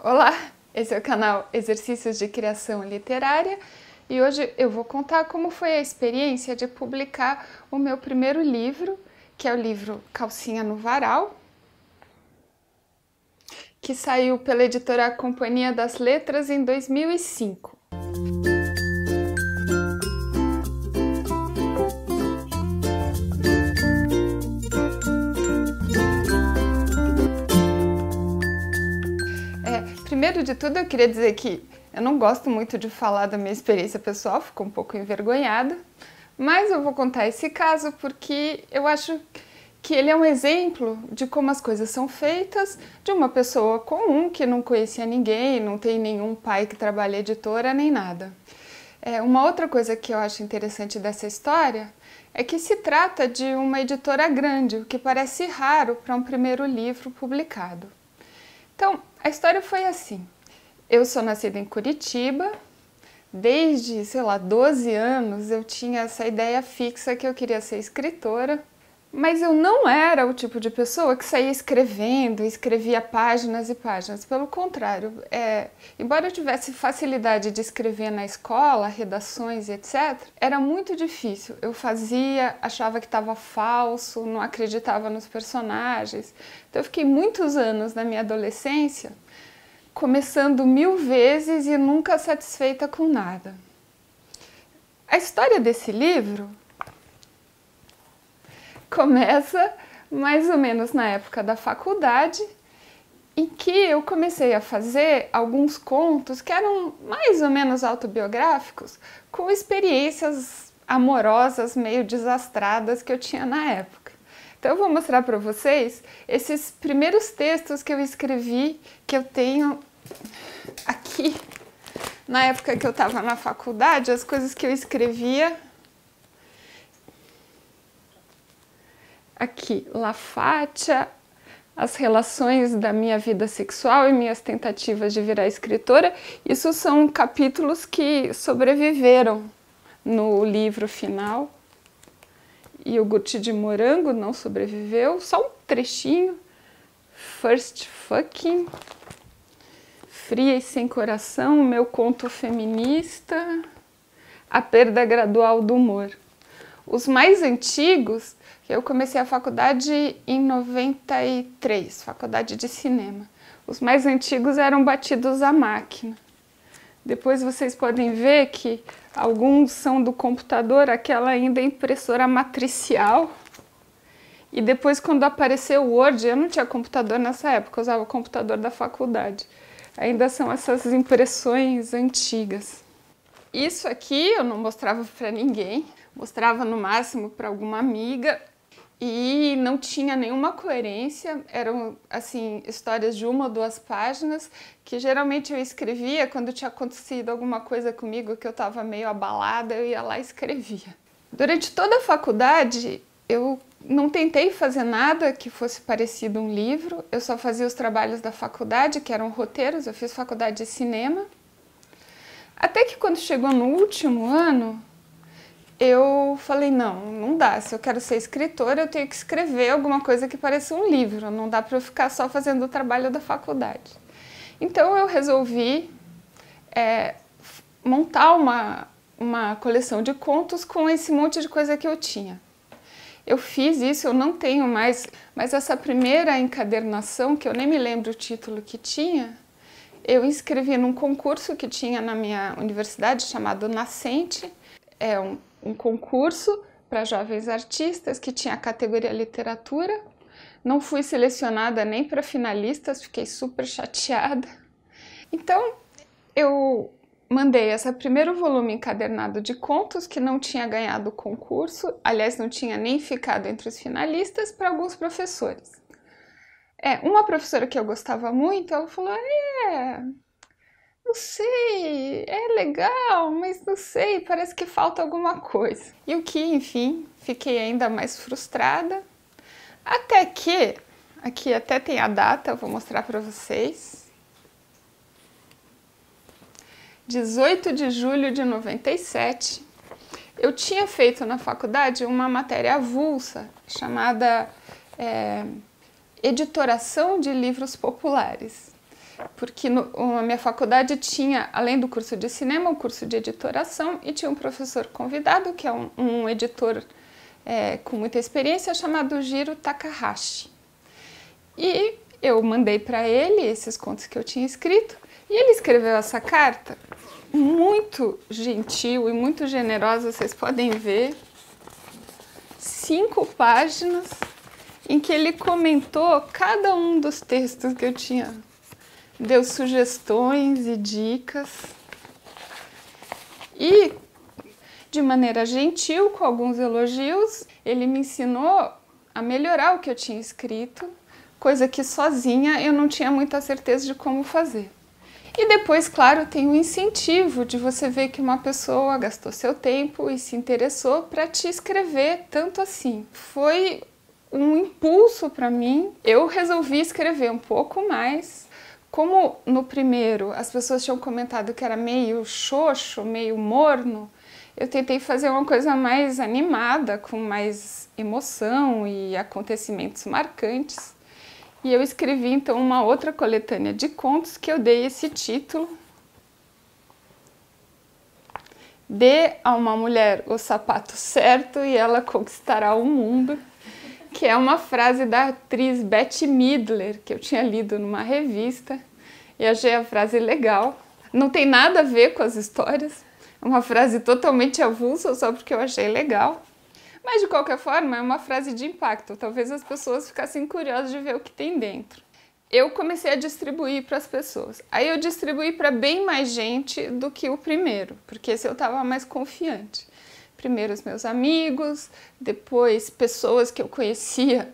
Olá, esse é o canal Exercícios de Criação Literária e hoje eu vou contar como foi a experiência de publicar o meu primeiro livro, que é o livro Calcinha no Varal, que saiu pela editora Companhia das Letras em 2005. Primeiro de tudo, eu queria dizer que eu não gosto muito de falar da minha experiência pessoal, fico um pouco envergonhada, mas eu vou contar esse caso porque eu acho que ele é um exemplo de como as coisas são feitas de uma pessoa comum que não conhecia ninguém, não tem nenhum pai que trabalha editora nem nada. Uma outra coisa que eu acho interessante dessa história é que se trata de uma editora grande, o que parece raro para um primeiro livro publicado. Então, a história foi assim. Eu sou nascida em Curitiba, desde, 12 anos eu tinha essa ideia fixa que eu queria ser escritora, mas eu não era o tipo de pessoa que saía escrevendo, escrevia páginas e páginas. Pelo contrário, embora eu tivesse facilidade de escrever na escola, redações e etc., era muito difícil. Eu fazia, achava que estava falso, não acreditava nos personagens. Então eu fiquei muitos anos na minha adolescência começando 1000 vezes e nunca satisfeita com nada. A história desse livro começa mais ou menos na época da faculdade, em que eu comecei a fazer alguns contos que eram mais ou menos autobiográficos, com experiências amorosas meio desastradas que eu tinha na época. Então eu vou mostrar para vocês esses primeiros textos que eu escrevi, que eu tenho aqui, na época que eu estava na faculdade, as coisas que eu escrevia. Aqui, La Fátia, as relações da minha vida sexual e minhas tentativas de virar escritora. Isso são capítulos que sobreviveram no livro final. Iogurte de morango não sobreviveu, só um trechinho. First Fucking, Fria e Sem Coração, Meu Conto Feminista, A Perda Gradual do Humor. Os mais antigos, eu comecei a faculdade em 93, faculdade de cinema. Os mais antigos eram batidos à máquina. Depois vocês podem ver que alguns são do computador, aquela ainda impressora matricial. E depois, quando apareceu o Word, eu não tinha computador nessa época, eu usava o computador da faculdade. Ainda são essas impressões antigas. Isso aqui eu não mostrava para ninguém, mostrava no máximo para alguma amiga. E não tinha nenhuma coerência, eram assim histórias de 1 ou 2 páginas que geralmente eu escrevia quando tinha acontecido alguma coisa comigo que eu estava meio abalada, eu ia lá e escrevia. Durante toda a faculdade eu não tentei fazer nada que fosse parecido a um livro, eu só fazia os trabalhos da faculdade, que eram roteiros, eu fiz faculdade de cinema. Até que quando chegou no último ano, eu falei, não dá, se eu quero ser escritora, eu tenho que escrever alguma coisa que pareça um livro, não dá para eu ficar só fazendo o trabalho da faculdade. Então eu resolvi montar uma coleção de contos com esse monte de coisa que eu tinha. Eu fiz isso, eu não tenho mais, mas essa primeira encadernação, que eu nem me lembro o título que tinha, eu inscrevi num concurso que tinha na minha universidade, chamado Nascente. É um concurso para jovens artistas que tinha a categoria literatura. Não fui selecionada nem para finalistas, fiquei super chateada. Então eu mandei esse primeiro volume encadernado de contos que não tinha ganhado o concurso, aliás, não tinha nem ficado entre os finalistas, para alguns professores. Uma professora que eu gostava muito, ela falou, não sei, é legal, mas não sei, parece que falta alguma coisa. E o que, enfim, fiquei ainda mais frustrada. Até que, aqui até tem a data, eu vou mostrar para vocês. 18 de julho de 97, eu tinha feito na faculdade uma matéria avulsa chamada Editoração de Livros Populares. porque a minha faculdade tinha, além do curso de cinema, o curso de editoração e tinha um professor convidado, que é um editor com muita experiência, chamado Jiro Takahashi. E eu mandei para ele esses contos que eu tinha escrito e ele escreveu essa carta muito gentil e muito generosa, vocês podem ver, 5 páginas em que ele comentou cada um dos textos que eu tinha, deu sugestões e dicas e, de maneira gentil, com alguns elogios, ele me ensinou a melhorar o que eu tinha escrito, coisa que sozinha eu não tinha muita certeza de como fazer. E depois, claro, tem o incentivo de você ver que uma pessoa gastou seu tempo e se interessou para te escrever tanto assim. Foi um impulso para mim. Eu resolvi escrever um pouco mais. Como no primeiro as pessoas tinham comentado que era meio xoxo, meio morno, eu tentei fazer uma coisa mais animada, com mais emoção e acontecimentos marcantes. E eu escrevi então uma outra coletânea de contos que eu dei esse título: Dê a uma mulher o sapato certo e ela conquistará o mundo, que é uma frase da atriz Bette Midler, que eu tinha lido numa revista e achei a frase legal. Não tem nada a ver com as histórias, é uma frase totalmente avulsa só porque eu achei legal. Mas, de qualquer forma, é uma frase de impacto. Talvez as pessoas ficassem curiosas de ver o que tem dentro. Eu comecei a distribuir para as pessoas. Aí eu distribuí para bem mais gente do que o primeiro, porque esse eu estava mais confiante. Primeiro os meus amigos, depois pessoas que eu conhecia.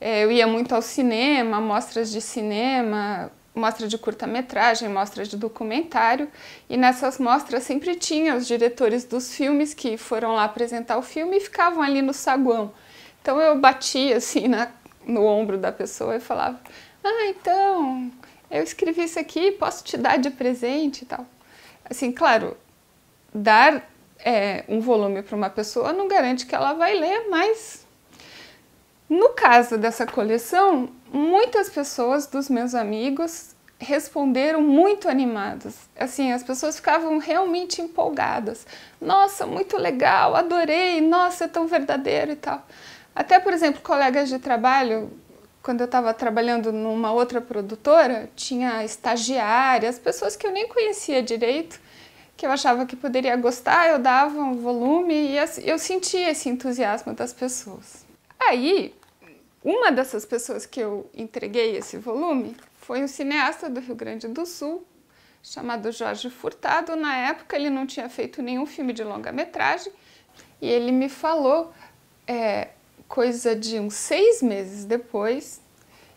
Eu ia muito ao cinema, mostras de cinema, mostra de curta-metragem, mostra de documentário, e nessas mostras sempre tinha os diretores dos filmes que foram lá apresentar o filme e ficavam ali no saguão. Então eu batia assim no ombro da pessoa e falava: ah, então, eu escrevi isso aqui, posso te dar de presente e tal. Assim, claro, dar um volume para uma pessoa não garante que ela vai ler, mas no caso dessa coleção, muitas pessoas dos meus amigos responderam muito animadas. Assim, as pessoas ficavam realmente empolgadas. Nossa, muito legal, adorei, nossa, é tão verdadeiro e tal. Até, por exemplo, colegas de trabalho, quando eu estava trabalhando numa outra produtora, tinha estagiárias, pessoas que eu nem conhecia direito, que eu achava que poderia gostar, eu dava um volume e eu sentia esse entusiasmo das pessoas. Aí, uma dessas pessoas que eu entreguei esse volume foi um cineasta do Rio Grande do Sul, chamado Jorge Furtado. Na época ele não tinha feito nenhum filme de longa-metragem e ele me falou, coisa de uns 6 meses depois,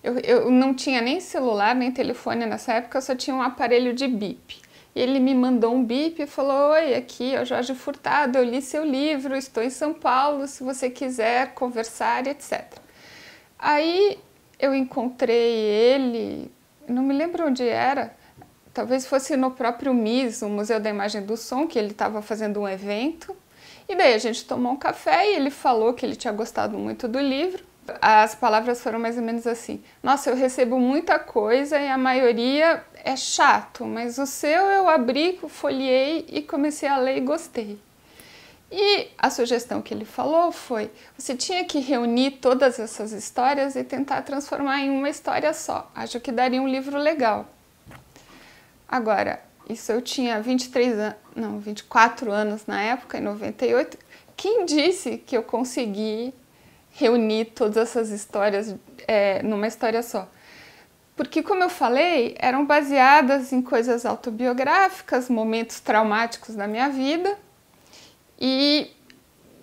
eu não tinha nem celular, nem telefone nessa época, eu só tinha um aparelho de bip. E ele me mandou um bip e falou: oi, aqui é o Jorge Furtado, eu li seu livro, estou em São Paulo, se você quiser conversar, etc. Aí eu encontrei ele, não me lembro onde era, talvez fosse no próprio MIS, o Museu da Imagem do Som, que ele estava fazendo um evento. E daí a gente tomou um café e ele falou que ele tinha gostado muito do livro. As palavras foram mais ou menos assim: nossa, eu recebo muita coisa e a maioria é chato, mas o seu eu abri, folheei e comecei a ler e gostei. E a sugestão que ele falou foi: você tinha que reunir todas essas histórias e tentar transformar em uma história só. Acho que daria um livro legal. Agora, isso eu tinha 24 anos na época, em 98. Quem disse que eu consegui reunir todas essas histórias numa história só? Porque, como eu falei, eram baseadas em coisas autobiográficas, momentos traumáticos da minha vida, e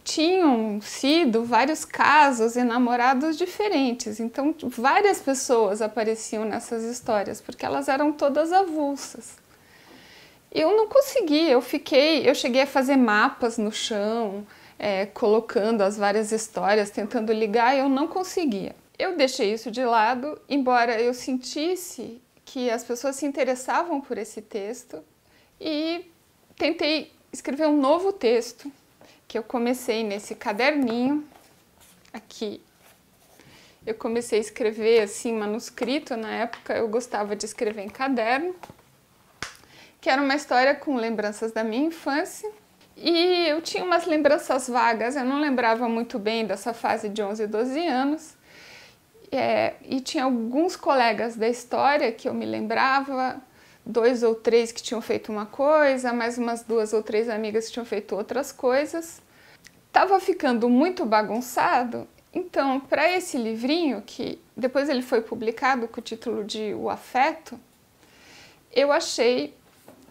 tinham sido vários casos e namorados diferentes. Então, várias pessoas apareciam nessas histórias, porque elas eram todas avulsas. Eu não consegui, eu cheguei a fazer mapas no chão, colocando as várias histórias, tentando ligar, e eu não conseguia. Eu deixei isso de lado, embora eu sentisse que as pessoas se interessavam por esse texto, e tentei escrever um novo texto, que eu comecei nesse caderninho aqui. Eu comecei a escrever assim, manuscrito. Na época eu gostava de escrever em caderno, que era uma história com lembranças da minha infância. E eu tinha umas lembranças vagas, eu não lembrava muito bem dessa fase de 11 e 12 anos. E tinha alguns colegas da história que eu me lembrava, 2 ou 3 que tinham feito uma coisa, mais umas 2 ou 3 amigas que tinham feito outras coisas. Tava ficando muito bagunçado, então para esse livrinho, que depois ele foi publicado com o título de O Afeto, eu achei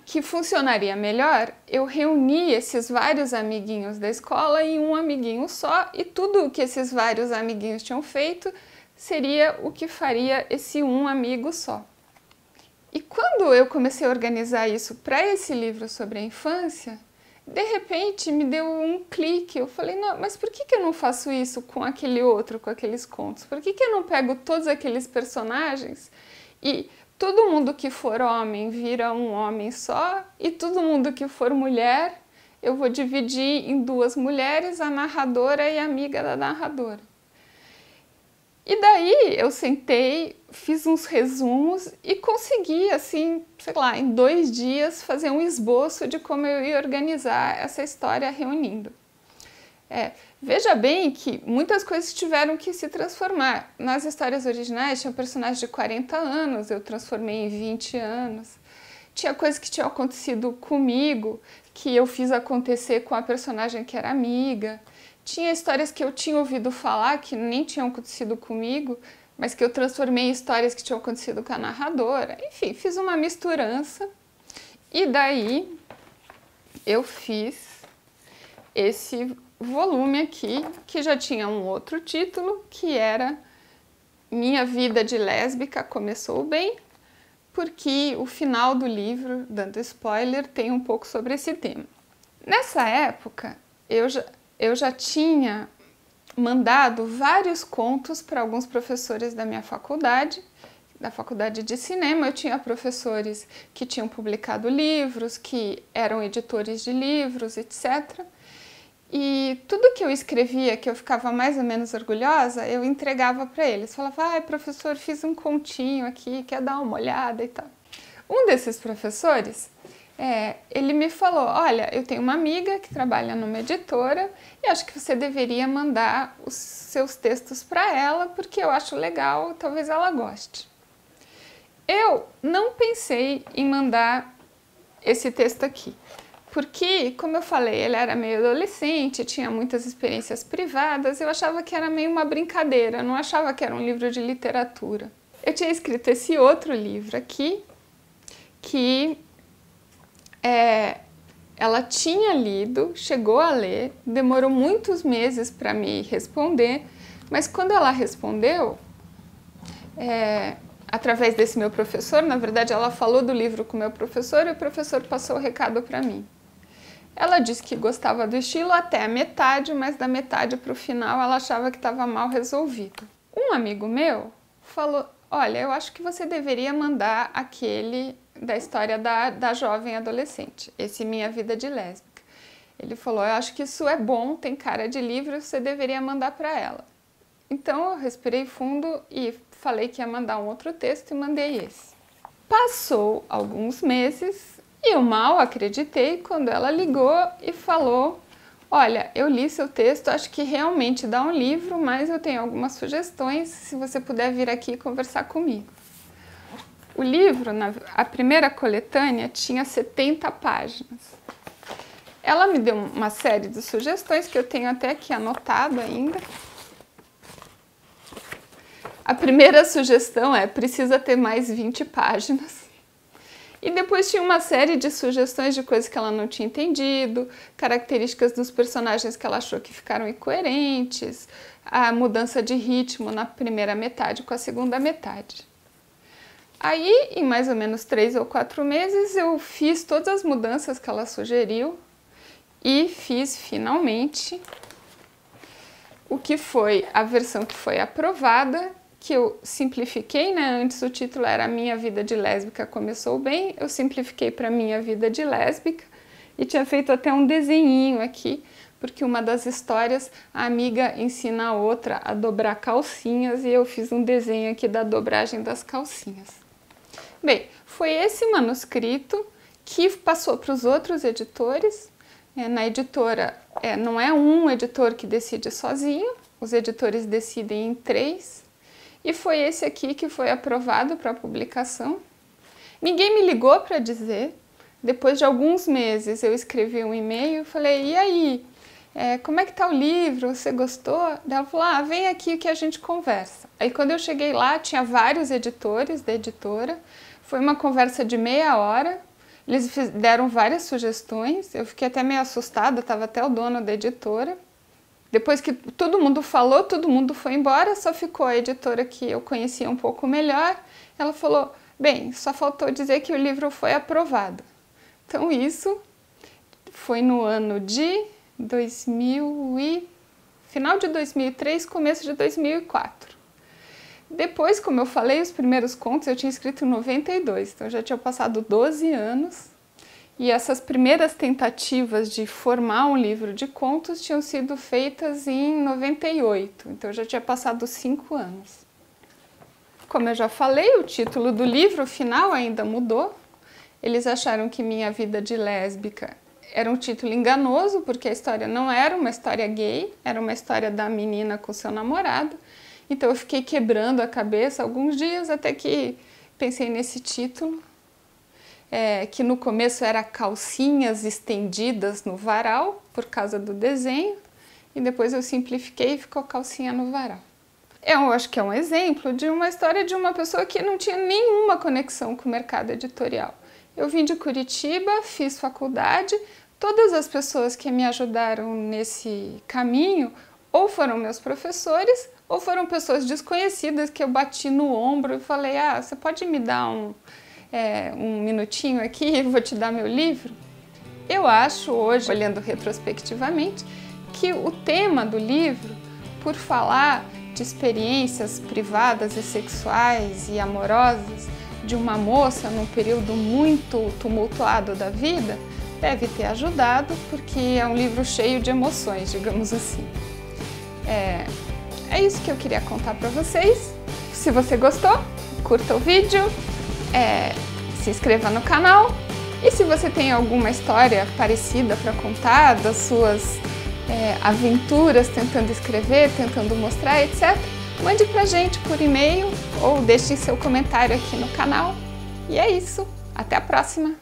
que funcionaria melhor eu reunir esses vários amiguinhos da escola em um amiguinho só, e tudo o que esses vários amiguinhos tinham feito seria o que faria esse um amigo só. E quando eu comecei a organizar isso para esse livro sobre a infância, de repente me deu um clique. Eu falei, não, mas por que eu não faço isso com aquele outro, com aqueles contos? Por que eu não pego todos aqueles personagens e todo mundo que for homem vira um homem só, e todo mundo que for mulher eu vou dividir em 2 mulheres, a narradora e a amiga da narradora. E daí eu sentei, fiz uns resumos e consegui, assim, sei lá, em 2 dias fazer um esboço de como eu ia organizar essa história reunindo. Veja bem que muitas coisas tiveram que se transformar. Nas histórias originais tinha um personagem de 40 anos, eu transformei em 20 anos. Tinha coisas que tinham acontecido comigo, que eu fiz acontecer com a personagem que era amiga. Tinha histórias que eu tinha ouvido falar, que nem tinham acontecido comigo, mas que eu transformei em histórias que tinham acontecido com a narradora. Enfim, fiz uma misturança. E daí eu fiz esse volume aqui, que já tinha um outro título, que era Minha Vida de Lésbica Começou Bem, porque o final do livro, dando spoiler, tem um pouco sobre esse tema. Nessa época, eu já tinha mandado vários contos para alguns professores da minha faculdade, da faculdade de cinema. Eu tinha professores que tinham publicado livros, que eram editores de livros, etc. E tudo que eu escrevia, que eu ficava mais ou menos orgulhosa, eu entregava para eles. Falava, ai, professor, fiz um continho aqui, quer dar uma olhada e tal. Um desses professores, ele me falou, olha, eu tenho uma amiga que trabalha numa editora e acho que você deveria mandar os seus textos para ela, porque eu acho legal, talvez ela goste. Eu não pensei em mandar esse texto aqui, porque, como eu falei, ele era meio adolescente, tinha muitas experiências privadas, eu achava que era meio uma brincadeira, eu não achava que era um livro de literatura. Eu tinha escrito esse outro livro aqui, que ela tinha lido, chegou a ler, demorou muitos meses para me responder, mas quando ela respondeu, através desse meu professor, na verdade ela falou do livro com o meu professor e o professor passou o recado para mim. Ela disse que gostava do estilo até a metade, mas da metade para o final ela achava que estava mal resolvido. Um amigo meu falou, olha, eu acho que você deveria mandar aquele da história da jovem adolescente, esse Minha Vida de Lésbica. Ele falou, eu acho que isso é bom, tem cara de livro, você deveria mandar para ela. Então eu respirei fundo e falei que ia mandar um outro texto e mandei esse. Passou alguns meses e eu mal acreditei quando ela ligou e falou, olha, eu li seu texto, acho que realmente dá um livro, mas eu tenho algumas sugestões, se você puder vir aqui conversar comigo. O livro, a primeira coletânea, tinha 70 páginas. Ela me deu uma série de sugestões que eu tenho até aqui anotado ainda. A primeira sugestão precisa ter mais 20 páginas. E depois tinha uma série de sugestões de coisas que ela não tinha entendido, características dos personagens que ela achou que ficaram incoerentes, a mudança de ritmo na primeira metade com a segunda metade. Aí, em mais ou menos 3 ou 4 meses, eu fiz todas as mudanças que ela sugeriu e fiz finalmente o que foi a versão que foi aprovada, que eu simplifiquei, né? Antes o título era Minha Vida de Lésbica Começou Bem, eu simplifiquei para Minha Vida de Lésbica e tinha feito até um desenhinho aqui porque uma das histórias a amiga ensina a outra a dobrar calcinhas e eu fiz um desenho aqui da dobragem das calcinhas. Bem, foi esse manuscrito que passou para os outros editores. Na editora, não é um editor que decide sozinho, os editores decidem em 3. E foi esse aqui que foi aprovado para publicação. Ninguém me ligou para dizer. Depois de alguns meses eu escrevi um e-mail e falei, e aí, como é que tá o livro? Você gostou? Ela falou, vem aqui que a gente conversa. Aí quando eu cheguei lá, tinha vários editores da editora. Foi uma conversa de meia hora. Eles deram várias sugestões. Eu fiquei até meio assustada, estava até o dono da editora. Depois que todo mundo falou, todo mundo foi embora, só ficou a editora que eu conhecia um pouco melhor. Ela falou, bem, só faltou dizer que o livro foi aprovado. Então isso foi no ano de final de 2003, começo de 2004. Depois, como eu falei, os primeiros contos eu tinha escrito em 92, então já tinha passado 12 anos. E essas primeiras tentativas de formar um livro de contos tinham sido feitas em 98, então já tinha passado 5 anos. Como eu já falei, o título do livro final ainda mudou. Eles acharam que Minha Vida de Lésbica era um título enganoso, porque a história não era uma história gay, era uma história da menina com seu namorado. Então eu fiquei quebrando a cabeça alguns dias até que pensei nesse título, que no começo era calcinhas estendidas no varal, por causa do desenho, e depois eu simplifiquei e ficou calcinha no varal. Eu acho que é um exemplo de uma história de uma pessoa que não tinha nenhuma conexão com o mercado editorial. Eu vim de Curitiba, fiz faculdade, todas as pessoas que me ajudaram nesse caminho ou foram meus professores ou foram pessoas desconhecidas que eu bati no ombro e falei, você pode me dar um minutinho aqui, eu vou te dar meu livro? Eu acho hoje, olhando retrospectivamente, que o tema do livro, por falar de experiências privadas e sexuais e amorosas de uma moça num período muito tumultuado da vida, deve ter ajudado, porque é um livro cheio de emoções, digamos assim. É isso que eu queria contar para vocês. Se você gostou, curta o vídeo, se inscreva no canal. E se você tem alguma história parecida para contar, das suas aventuras tentando escrever, tentando mostrar, etc., mande pra gente por e-mail ou deixe seu comentário aqui no canal. E é isso. Até a próxima!